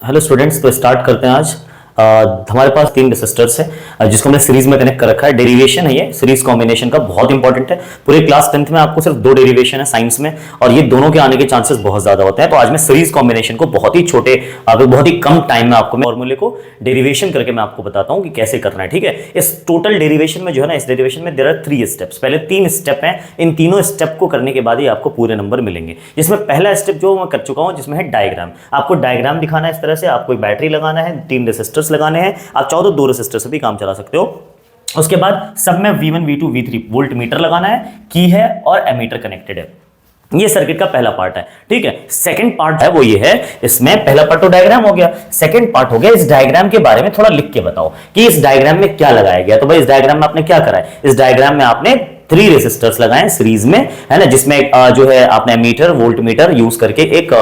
Hello students, तो start करते हैं आज। हमारे पास 3 रेसिस्टर्स है जिसको हमने सीरीज में कनेक्ट कर रखा है। डेरिवेशन है ये सीरीज कॉम्बिनेशन का, बहुत इंपॉर्टेंट है। पूरे क्लास 10th में आपको सिर्फ 2 डेरिवेशन है साइंस में, और ये दोनों के आने के चांसेस बहुत ज्यादा होते हैं। तो आज मैं सीरीज कॉम्बिनेशन को बहुत ही छोटे बहुत ही कम टाइम में आपको मैं फॉर्मूले को डेरिवेशन करके मैं आपको बताता हूं कि कैसे करना है। ठीक है, इस टोटल डेरिवेशन में जो है ना, इस डेरिवेशन में देयर आर 3 स्टेप्स। पहले 3 स्टेप हैं, इन तीनों स्टेप को करने के बाद ही आपको पूरे नंबर मिलेंगे। जिसमें पहला स्टेप जो मैं कर चुका हूं, जिसमें है डायग्राम। आपको डायग्राम दिखाना है इस तरह से, आपको एक बैटरी लगाना है, 3 रेसिस्टर्स लगाने हैं। आप चाहो तो 2 रेसिस्टर से भी काम चला सकते हो। उसके बाद सब में V1 V2 V3 volt meter लगाना है, की है और एमीटर कनेक्टेड है। ये सर्किट का पहला पार्ट है। ठीक है, सेकंड पार्ट है वो ये है, इसमें पहला पार्ट तो डायग्राम हो गया, सेकंड पार्ट हो गया इस डायग्राम के बारे में थोड़ा लिख के बताओ कि इस डायग्राम में क्या लगाया गया। तो भाई इस डायग्राम में आपने क्या करा है, इस डायग्राम में आपने 3 रेसिस्टर्स लगाए सीरीज में, है ना, जिसमें जो है आपने मीटर वोल्ट मीटर यूज करके एक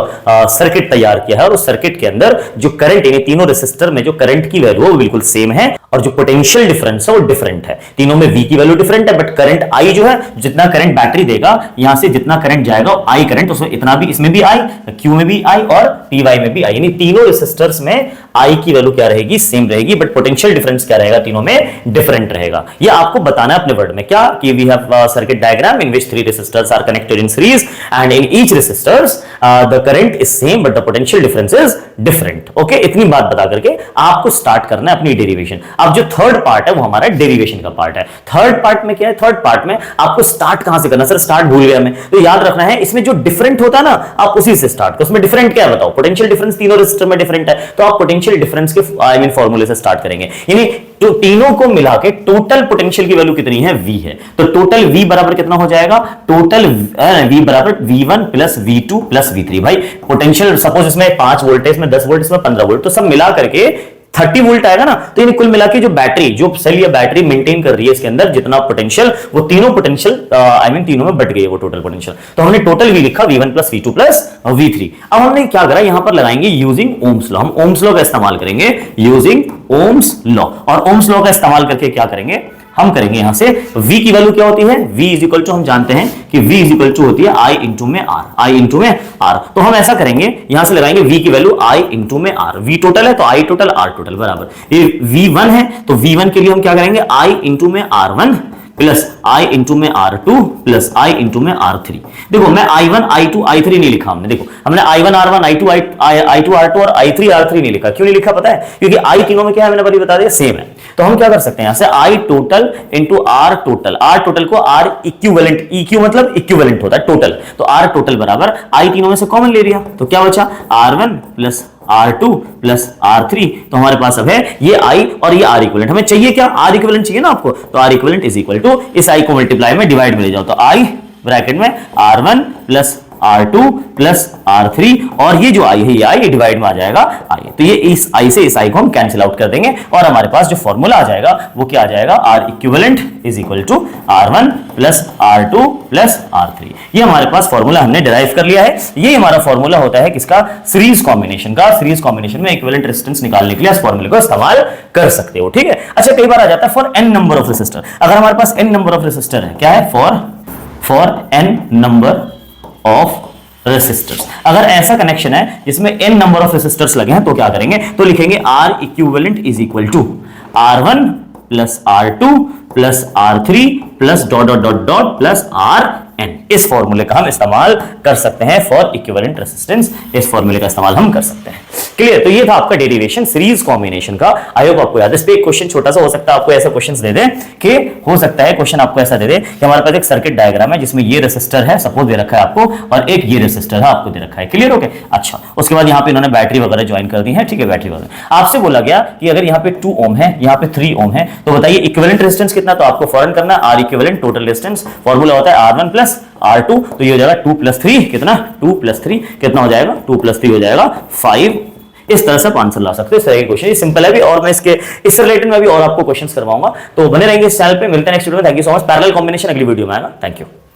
सर्किट तैयार किया है। और उस सर्किट के अंदर जो करंट, यानी तीनों रेसिस्टर में जो करंट की वैल्यू है वो बिल्कुल सेम है, और जो पोटेंशियल डिफरेंस है वो डिफरेंट है। तीनों में V की वैल्यू डिफरेंट है, बट करंट I जो है, जितना करंट बैटरी देगा, यहां से जितना करंट जाएगा I करंट, उसमें इतना भी, इसमें भी I, Q में भी I और PY में भी I, यानी तीनों रेसिस्टर्स में I की वैल्यू क्या रहेगी, सेम रहेगी, बट पोटेंशियल डिफरेंस क्या रहेगा, तीनों में डिफरेंट रहेगा। ये आपको बताना है अपने वर्ड में क्या, कि we have circuit diagram in which 3 resistors are connected in series and in each resistors the current is same but the potential difference is different. Okay, इतनी बात बता करके आपको स्टार्ट करना है अपनी डेरिवेशन। अब जो थर्ड पार्ट है वो हमारा डेरिवेशन का पार्ट है। थर्ड पार्ट में क्या है, थर्ड पार्ट में आपको स्टार्ट कहां से करना, सर स्टार्ट भूल गया मैं, तो याद रखना है इसमें जो डिफरेंट होता है ना, आप उसी से स्टार्ट करो। उसमें डिफरेंट क्या है बताओ, पोटेंशियल डिफरेंस तीनों रेसिस्टर में डिफरेंट है, तो आप पोटेंशियल डिफरेंस के फॉर्मूले से स्टार्ट करेंगे। यानी तो तीनों को मिला के टोटल पोटेंशियल की वैल्यू कितनी है, V है। तो टोटल V बराबर कितना हो जाएगा, टोटल V बराबर V1 plus V2 plus V3। भाई पोटेंशियल सपोज इसमें 5 वोल्ट है, इसमें 10 वोल्ट, इसमें 15 वोल्ट, तो सब मिला करके 30 वोल्ट आएगा ना। तो ये कुल मिला के जो बैटरी, जो सेल या बैटरी मेंटेन कर रही है इसके अंदर जितना पोटेंशियल, वो तीनों पोटेंशियल तीनों में बट गई है वो टोटल पोटेंशियल। तो हमने टोटल V लिखा, V1 plus V2 plus V3। अब हमने क्या करा, यहां पर लगाएंगे यूजिंग ओम्स लॉ। हम ओम्स लॉ का इस्तेमाल करेंगे, यूजिंग ओम्स लॉ। और ओम्स लॉ का इस्तेमाल करके क्या करेंगे, हम करेंगे यहां से V की वैल्यू क्या होती है, V इज इक्वल टू, हम जानते हैं कि V इज इक्वल टू होती है I इंटू में R, I इंटू में R। तो हम ऐसा करेंगे, यहां से लगाएंगे V की वैल्यू I इंटू में R। V टोटल है तो I टोटल R टोटल बराबर, ये V1 है तो V1 के लिए हम क्या करेंगे, I इंटू में R1 प्लस I इंटू में R2 प्लस I इंटू में R3। देखो मैं I1 I2 I3 नहीं लिखा हमने, देखो हमने I1 R1 I2 I2 R2 और I3 R3 नहीं लिखा। क्यों नहीं लिखा पता है, क्योंकि I तीनों में क्या है मैंने बड़ी बता दिया, सेम है। तो हम क्या कर सकते हैं, यहां से I total into R total, R total को R इक्विवेलेंट, EQ मतलब इक्विवेलेंट होता है टोटल, तो R टोटल बराबर I तीनों में से कॉमन ले लिया, तो क्या बचा R1 plus R2 plus R3। तो हमारे पास अब है ये I और ये R इक्विवेलेंट। हमें चाहिए क्या, R इक्विवेलेंट चाहिए ना आपको, तो R equivalent is equal to, इस I को मल्टीप्लाई में डिवाइड में ले जाओ, तो I ब्रैकेट में R1 plus R2 plus R3, और ये जो I है ये I, ये डिवाइड में आ जाएगा I। तो ये इस I से इस I को हम कैंसिल आउट कर देंगे, और हमारे पास जो फॉर्मूला आ जाएगा वो क्या आ जाएगा, R equivalent is equal to R1 plus R2 plus R3। ये हमारे पास फॉर्मूला हमने डिराइव कर लिया है। ये हमारा फॉर्मूला होता है किसका, सीरीज कॉम्बिनेशन का। सीरीज कॉम्बिनेशन में इक्विवेलेंट रेजिस्टेंस निकालने के लिए इस फॉर्मूले को इस्तेमाल कर सकते हो। ठीक है, अच्छा कई बार आ जाता है for n number of resistor. अगर हमारे पास n नंबर ऑफ रेसिस्टर है, क्या है, for n number of resistors. अगर ऐसा कनेक्शन है जिसमें n नंबर ऑफ रेसिस्टर्स लगे हैं, तो क्या करेंगे, तो लिखेंगे R equivalent is equal to R1 plus R2 plus R3 plus dot dot dot dot plus RN। इस फॉर्मूले का हम इस्तेमाल कर सकते हैं फॉर इक्विवेलेंट रेजिस्टेंस। इस फॉर्मूले का इस्तेमाल हम कर सकते हैं। क्लियर, तो ये था आपका डेरिवेशन सीरीज कॉम्बिनेशन का। आई होप आपको याद है। इस पे एक क्वेश्चन छोटा सा हो सकता है, आपको ऐसा क्वेश्चन दे दे कि, हो सकता है क्वेश्चन आपको ऐसा दे दे कि हमारे पास एक सर्किट डायग्राम है जिसमें ये रेसिस्टर है, सपोज दे रखा है आपको, और एक ये रेसिस्टर है आपको दे रखा है। क्लियर हो गया, अच्छा उसके बाद यहाँ पे इन्होंने बैटरी वगैरह ज्वाइन कर दी है। ठीक है, बैटरी वगैरह आपसे बोला गया कि अगर यहाँ पे 2 ओम है, यहाँ पे 3 ओम है, तो बताइए इक्विवेलेंट रेजिस्टेंस कितना, तो आपको फौरन करना है R equivalent total resistance. Formula होता है R1 प्लस R2, तो ये हो जाएगा 2 प्लस 3 कितना, 2 प्लस 3 कितना हो जाएगा, 2 प्लस 3 हो जाएगा 5। इस तरह से आप आंसर ला सकते हो। इस तरह के क्वेश्चन, ये सिंपल है भी, और मैं इससे रिलेटेड में भी और आपको क्वेश्चंस करवाऊंगा। तो बने रहेंगे इस चैनल पे। मिलते हैं नेक्स्ट वीडियो में। Thank you so much. Parallel combination अगली वीडियो में आएगा। Thank you.